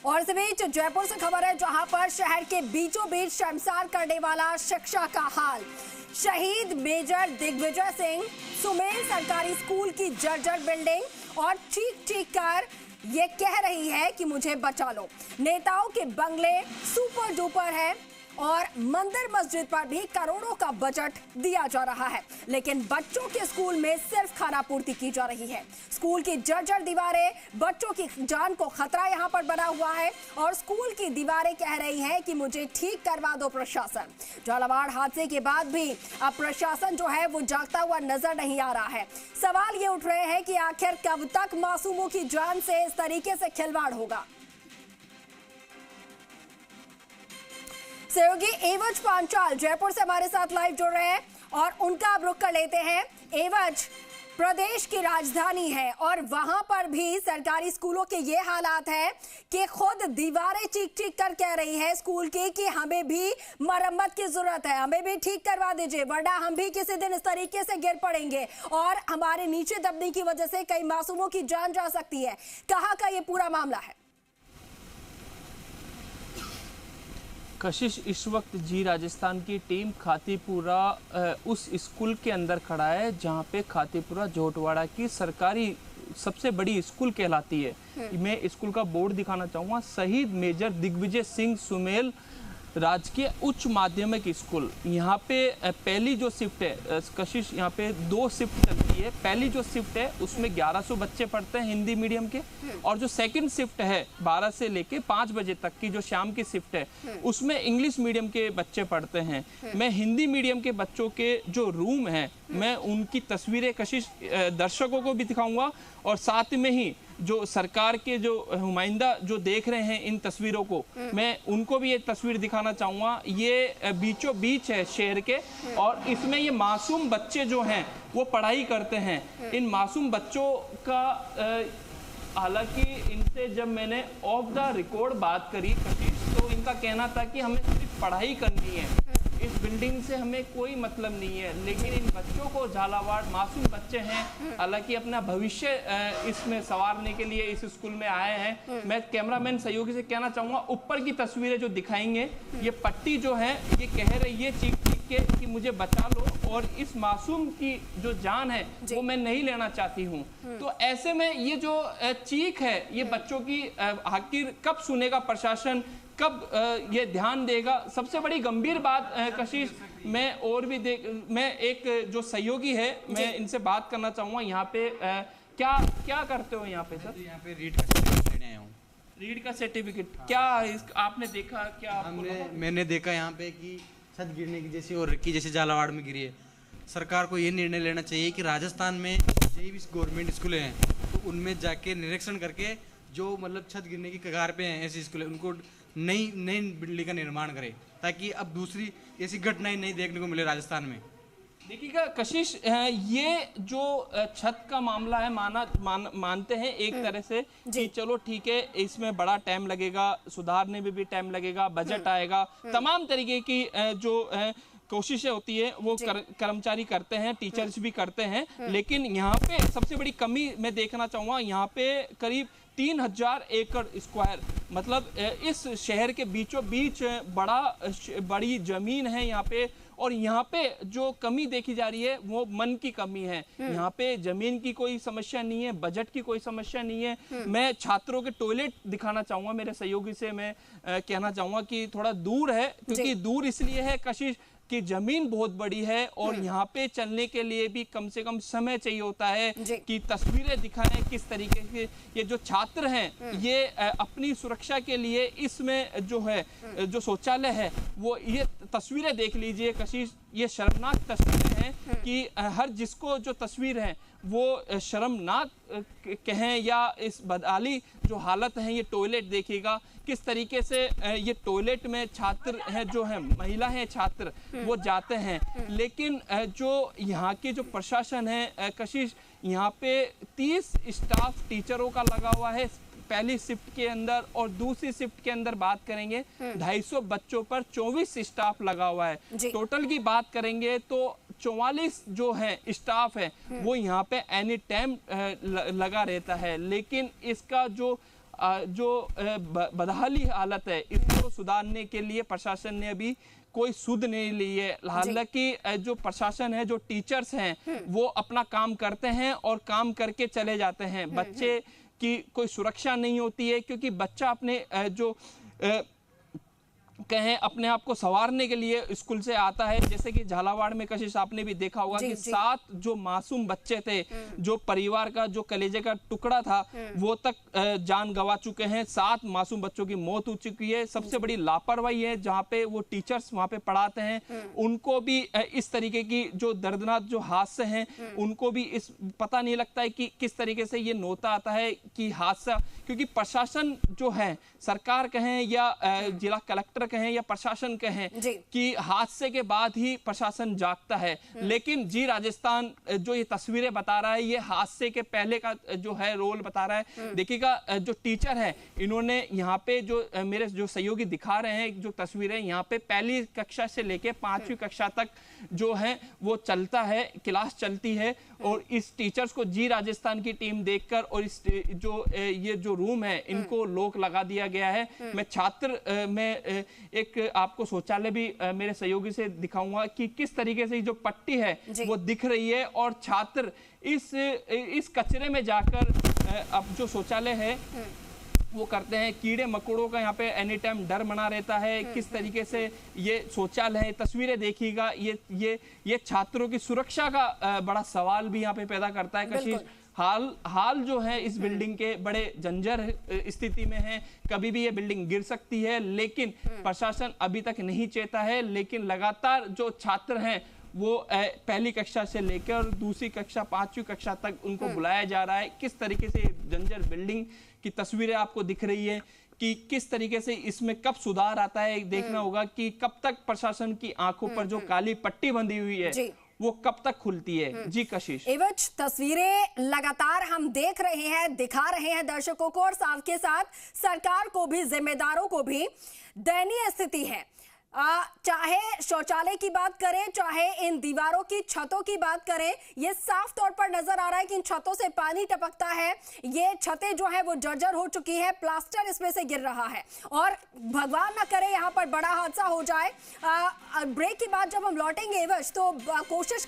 और इस बीच जयपुर से खबर है, जहां पर शहर के बीचों बीच शर्मसार करने वाला शिक्षा का हाल। शहीद मेजर दिग्विजय सिंह सुमेल सरकारी स्कूल की जर्जर बिल्डिंग और चीख कर ये कह रही है कि मुझे बचा लो। नेताओं के बंगले सुपर डुपर है और मंदिर मस्जिद पर भी करोड़ों का बजट दिया जा रहा है, लेकिन बच्चों के स्कूल में सिर्फ खाना पूर्ति की जा रही है। स्कूल की जर्जर दीवारें, बच्चों की जान को खतरा यहां पर बना हुआ है और स्कूल की दीवारें कह रही हैं कि मुझे ठीक करवा दो प्रशासन। झालावाड़ हादसे के बाद भी अब प्रशासन जो है वो जागता हुआ नजर नहीं आ रहा है। सवाल ये उठ रहे हैं कि आखिर कब तक मासूमों की जान से इस तरीके से खिलवाड़ होगा। सहयोगी एवज पांचाल जयपुर से हमारे साथ लाइव जुड़ रहे हैं और उनका अब रुख कर लेते हैं। एवज प्रदेश की राजधानी है और वहां पर भी सरकारी स्कूलों के ये हालात है कि खुद दीवारें चीख कर कह रही है स्कूल की कि हमें भी मरम्मत की जरूरत है, हमें भी ठीक करवा दीजिए, वरना हम भी किसी दिन इस तरीके से गिर पड़ेंगे और हमारे नीचे दबने की वजह से कई मासूमों की जान जा सकती है। कहां का ये पूरा मामला है? कशिश, इस वक्त जी राजस्थान की टीम खातीपुरा उस स्कूल के अंदर खड़ा है जहां पे खातीपुरा जोटवाड़ा की सरकारी सबसे बड़ी स्कूल कहलाती है। मैं स्कूल का बोर्ड दिखाना चाहूँगा, शहीद मेजर दिग्विजय सिंह सुमेल राजकीय उच्च माध्यमिक स्कूल। यहाँ पे पहली जो शिफ्ट है कशिश, यहाँ पे 2 शिफ्ट चलती है। पहली जो शिफ्ट है उसमें 1100 बच्चे पढ़ते हैं हिंदी मीडियम के, और जो सेकंड शिफ्ट है 12 से लेके 5 बजे तक की जो शाम की शिफ्ट है उसमें इंग्लिश मीडियम के बच्चे पढ़ते हैं। मैं हिंदी मीडियम के बच्चों के जो रूम है मैं उनकी तस्वीरें कशिश दर्शकों को भी दिखाऊंगा और साथ में ही जो सरकार के जो नुमाइंदा जो देख रहे हैं इन तस्वीरों को मैं उनको भी ये तस्वीर दिखाना चाहूँगा। ये बीचों बीच है शहर के और इसमें ये मासूम बच्चे जो हैं वो पढ़ाई करते हैं। इन मासूम बच्चों का हालांकि इनसे जब मैंने ऑफ द रिकॉर्ड बात करी तो इनका कहना था कि हमें सिर्फ पढ़ाई करनी है, इस बिल्डिंग से हमें कोई मतलब नहीं है। लेकिन इन बच्चों को झालावाड़ मासूम बच्चे हैं, हालांकि अपना भविष्य इसमें संवारने के लिए इस स्कूल में आए हैं। मैं कैमरामैन सहयोगी से कहना चाहूँगा ऊपर की तस्वीरें जो दिखाएंगे, ये पट्टी जो है ये कह रही है चीख के कि मुझे बचा लो और इस मासूम की जो जान है वो मैं नहीं लेना चाहती हूँ। तो ऐसे में ये जो चीख है ये बच्चों की आखिर कब सुनेगा प्रशासन, कब ये ध्यान देगा? सबसे बड़ी गंभीर बात कशिश मैं एक जो सहयोगी है मैं इनसे बात करना चाहूँगा। यहाँ पे क्या करते हो यहाँ पे सर? यहाँ पे रीड का सर्टिफिकेट लेने आया हूँ। रीड का सर्टिफिकेट क्या आपने देखा? क्या मैंने देखा यहाँ पे कि छत गिरने की जैसी और की जैसे झालावाड़ में गिरी है। सरकार को ये निर्णय लेना चाहिए कि राजस्थान में जो भी गवर्नमेंट स्कूलें हैं तो उनमें जाके निरीक्षण करके जो मतलब छत गिरने की कगार पे हैं ऐसी स्कूलें उनको नई बिल्डिंग का निर्माण करे, ताकि अब दूसरी ऐसी घटनाएं नहीं देखने को मिले राजस्थान में। देखिएगा कशिश, ये जो छत का मामला है मानते हैं एक तरह से कि चलो ठीक है, इसमें बड़ा टाइम लगेगा, सुधारने में भी टाइम लगेगा, बजट आएगा, तमाम तरीके की जो कोशिशें होती है वो कर्मचारी करते हैं, टीचर्स भी करते हैं। लेकिन यहाँ पे सबसे बड़ी कमी मैं देखना चाहूँगा, यहाँ पे करीब 3000 एकड़ स्क्वायर, मतलब इस शहर के बीचों बीच बड़ी जमीन है यहाँ पे, और यहाँ पे जो कमी देखी जा रही है वो मन की कमी है। यहाँ पे जमीन की कोई समस्या नहीं है, बजट की कोई समस्या नहीं है। मैं छात्रों के टॉयलेट दिखाना चाहूँगा, मेरे सहयोगी से मैं कहना चाहूँगा कि थोड़ा दूर है, क्योंकि दूर इसलिए है कशिश कि जमीन बहुत बड़ी है और यहाँ पे चलने के लिए भी कम से कम समय चाहिए होता है कि तस्वीरें दिखाएं किस तरीके के। ये जो छात्र हैं ये अपनी सुरक्षा के लिए इसमें जो है जो शौचालय है वो ये तस्वीरें देख लीजिए कशिश, ये शर्मनाक तस्वीरें हैं कि हर जिसको जो तस्वीर है वो शर्मनाक कहें या इस बदहाली जो हालत है। ये टॉयलेट देखिएगा किस तरीके से ये टॉयलेट में छात्र हैं जो है महिला हैं छात्र वो जाते हैं। लेकिन जो यहाँ के जो प्रशासन है कशिश, यहाँ पे 30 स्टाफ टीचरों का लगा हुआ है पहली शिफ्ट के अंदर, और दूसरी शिफ्ट के अंदर बात करेंगे 250 बच्चों पर 24 स्टाफ लगा हुआ है। टोटल की बात करेंगे तो 44 जो है स्टाफ है वो यहाँ पे एनी टाइम लगा रहता है। लेकिन इसका जो जो बदहाली हालत है इसको सुधारने के लिए प्रशासन ने अभी कोई सुध नहीं ली है। हालांकि जो प्रशासन है, जो टीचर्स हैं वो अपना काम करते हैं और काम करके चले जाते हैं। बच्चे की कोई सुरक्षा नहीं होती है, क्योंकि बच्चा अपने जो कहें अपने आप को संवारने के लिए स्कूल से आता है। जैसे कि झालावाड़ में कशिश आपने भी देखा होगा कि 7 जो मासूम बच्चे थे, जो परिवार का जो कलेजे का टुकड़ा था, वो तक जान गंवा चुके हैं। 7 मासूम बच्चों की मौत हो चुकी है। सबसे बड़ी लापरवाही है जहाँ पे वो टीचर्स वहाँ पे पढ़ाते हैं, उनको भी इस तरीके की जो दर्दनाक जो हादसे हैं उनको भी इस पता नहीं लगता है कि किस तरीके से ये नोता आता है कि हादसा, क्योंकि प्रशासन जो है, सरकार कहें या जिला कलेक्टर कहें या प्रशासन कहें कि हादसे के बाद ही प्रशासन जागता है, लेकिन जी राजस्थान जो ये तस्वीरें बता रहा है ये हादसे के पहले का जो है रोल बता रहा है। देखिएगा जो टीचर है इन्होंने यहाँ पे जो मेरे जो सहयोगी दिखा रहे हैं जो तस्वीरें, यहाँ पे पहली कक्षा से लेके 5वीं कक्षा तक जो है वो चलता है, क्लास चलती है। और इस टीचर्स को जी राजस्थान की टीम देखकर और इस जो ये जो रूम है इनको लॉक लगा दिया गया है। मैं छात्र में एक आपको शौचालय भी मेरे सहयोगी से दिखाऊंगा कि किस तरीके से जो पट्टी है वो दिख रही है, और छात्र इस कचरे में जाकर अब जो शौचालय है वो करते हैं। कीड़े मकोड़ों का यहाँ पे एनी टाइम डर बना रहता है। किस तरीके से ये शौचालय है, तस्वीरें देखिएगा, ये छात्रों की सुरक्षा का बड़ा सवाल भी यहाँ पे पैदा करता है। कशिश हाल जो है इस बिल्डिंग के बड़े जंजर स्थिति में है, कभी भी ये बिल्डिंग गिर सकती है, लेकिन प्रशासन अभी तक नहीं चेता है। लेकिन लगातार जो छात्र हैं वो पहली कक्षा से लेकर दूसरी कक्षा 5वीं कक्षा तक उनको बुलाया जा रहा है। किस तरीके से जंजर बिल्डिंग की तस्वीरें आपको दिख रही है कि किस तरीके से इसमें कब सुधार आता है, देखना होगा कि कब तक प्रशासन की आंखों पर जो काली पट्टी बंधी हुई है वो कब तक खुलती है। जी कशिश, एवज तस्वीरें लगातार हम देख रहे हैं, दिखा रहे हैं दर्शकों को, और साथ के साथ सरकार को भी, जिम्मेदारों को भी दयनीय स्थिति है। चाहे शौचालय की बात करें, चाहे इन दीवारों की छतों की बात करें, ये साफ तौर पर नजर आ रहा है कि इन छतों से पानी टपकता है। ये छतें जो है वो जर्जर हो चुकी है, प्लास्टर इसमें से गिर रहा है, और भगवान ना करे यहाँ पर बड़ा हादसा हो जाए। ब्रेक के बाद जब हम लौटेंगे एवज तो कोशिश